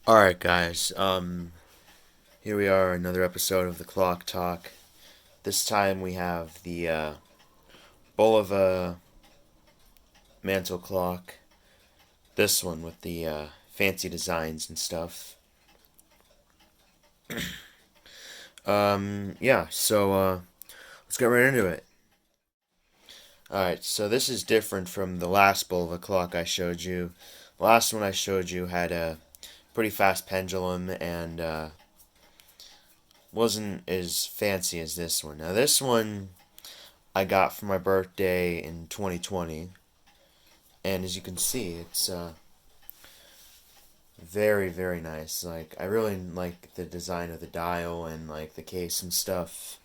Alright, guys. Here we are, another episode of the Clock Talk. This time we have the Bulova mantle clock. This one with the fancy designs and stuff. Yeah, so let's get right into it. Alright, so this is different from the last Bulova clock I showed you. The last one I showed you had a pretty fast pendulum and wasn't as fancy as this one. Now, this one I got for my birthday in 2020, and as you can see, it's very, very nice. Like, I really like the design of the dial and like the case and stuff.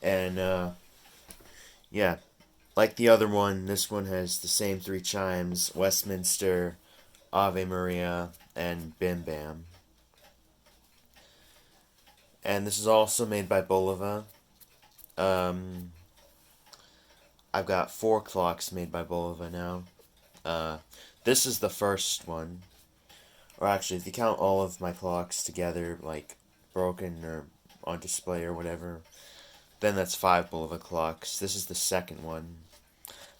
And yeah, like the other one, this one has the same three chimes: Westminster, Ave Maria, and Bim Bam. And this is also made by Bulova. Um, I've got four clocks made by Bulova now. Uh, this is the first one. Or actually, if you count all of my clocks together, like broken or on display or whatever, then that's five Bulova clocks. This is the second one.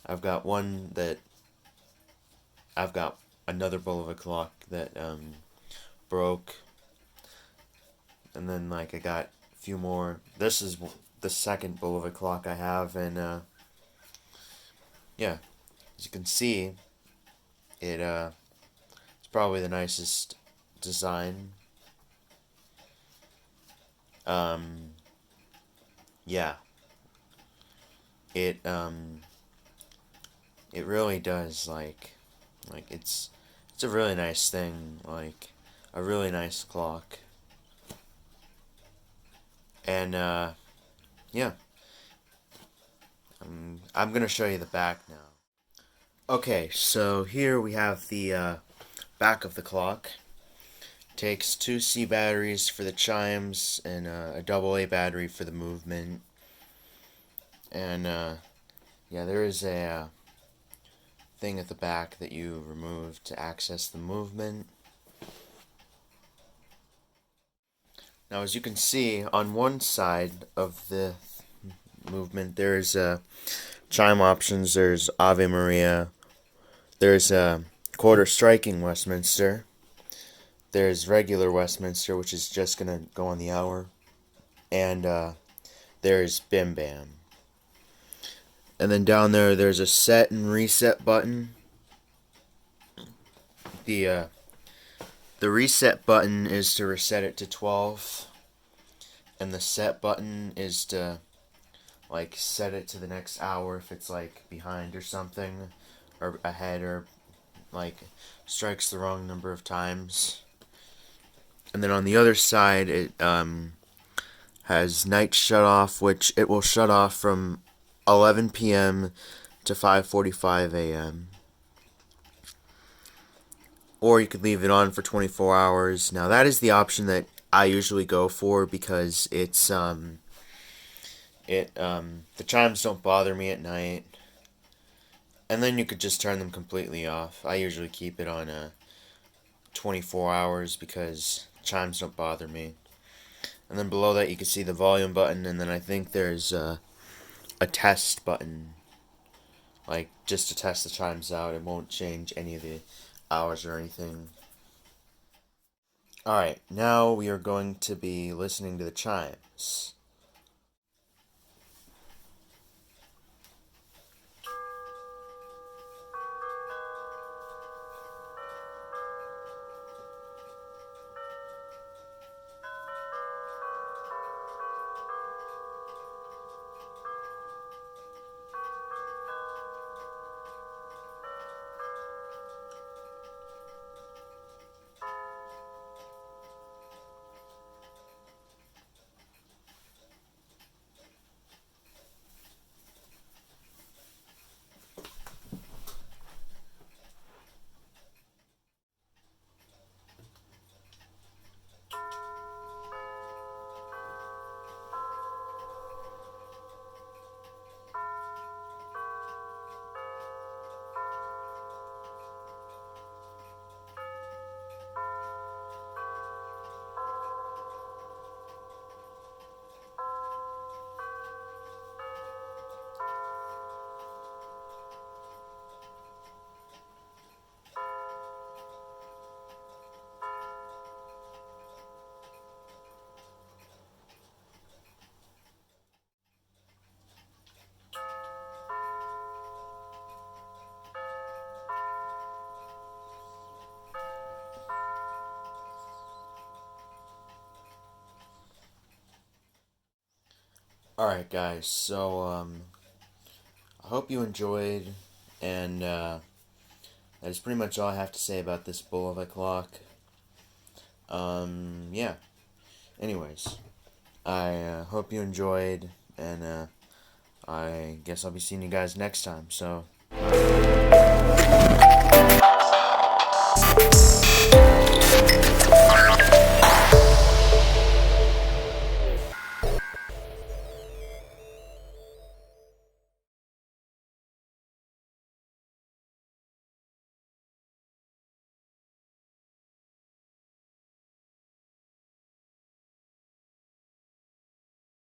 I've got one that I've got another Bulova clock that broke, and then like I got a few more. This is the second Bulova clock I have, and yeah, as you can see, it's probably the nicest design. Um, yeah, it it really does it's a really nice thing, like a really nice clock. And yeah, I'm gonna show you the back now. Okay, so here we have the back of the clock. Takes two C batteries for the chimes and a double A battery for the movement. And yeah, there is a thing at the back that you remove to access the movement. Now, as you can see, on one side of the movement, there's chime options. There's Ave Maria. There's quarter striking Westminster. There's regular Westminster, which is just gonna go on the hour, and there's Bim Bam. And then down there, there's a set and reset button. The uh, the reset button is to reset it to 12, and the set button is to like set it to the next hour if it's like behind or something, or ahead, or like strikes the wrong number of times. And then on the other side, it has night shut off, which it will shut off from 11 p.m. to 5:45 a.m. Or you could leave it on for 24 hours. Now that is the option that I usually go for because the chimes don't bother me at night. And then you could just turn them completely off. I usually keep it on 24 hours because chimes don't bother me. And then below that you can see the volume button, and then I think there's a test button, like just to test the chimes out. It won't change any of the hours or anything. Alright, now we are going to be listening to the chimes. Alright, guys, so, I hope you enjoyed, and, that is pretty much all I have to say about this Bulova clock. Yeah. Anyways, I hope you enjoyed, and I guess I'll be seeing you guys next time, so...